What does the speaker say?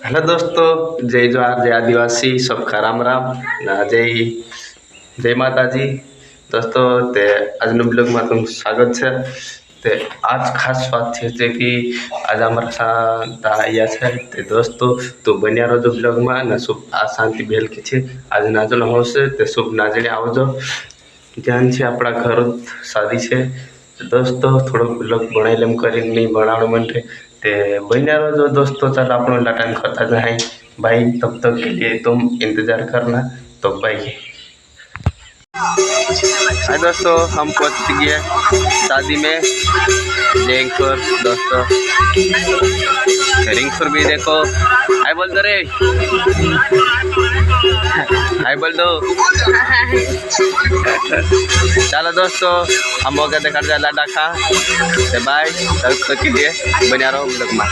Hello दोस्तों, जय जोहार, जय आदिवासी, सबका राम राम ना जय जय माता जी। दोस्तों ते આજનો બ્લોગમાં તમારું સ્વાગત છે। તે આજ ખાસ વાત છે કે આજ અમારા સાથ આવ્યા છે તે દોસ્તો તો બન્યા રહેજો બ્લોગમાં ને શુભ આ શાંતિ બેલ કે છે આજ નાજણ હશે તે શુભ નાજણે આવજો। ધ્યાન છે આપણા ઘર શાદી છે दोस्तों थोड़ा ब्लॉग बनाए लेम करीन नहीं बनाने मन रे ते बना रहो दोस्तों। चल अपना लटन खाता जाए भाई, तब तक के लिए तुम इंतजार करना। तो भाई हाय दोस्तों, हम पहुंच गए शादी में रिंगपुर। दोस्तों रिंगपुर भी देखो, हाय बोल दो रे, हाय बोल दो। चलो दोस्तों हम मौके देखा जाए लाडा खा बाय, तब तक के लिए बना रहो ब्लॉग में।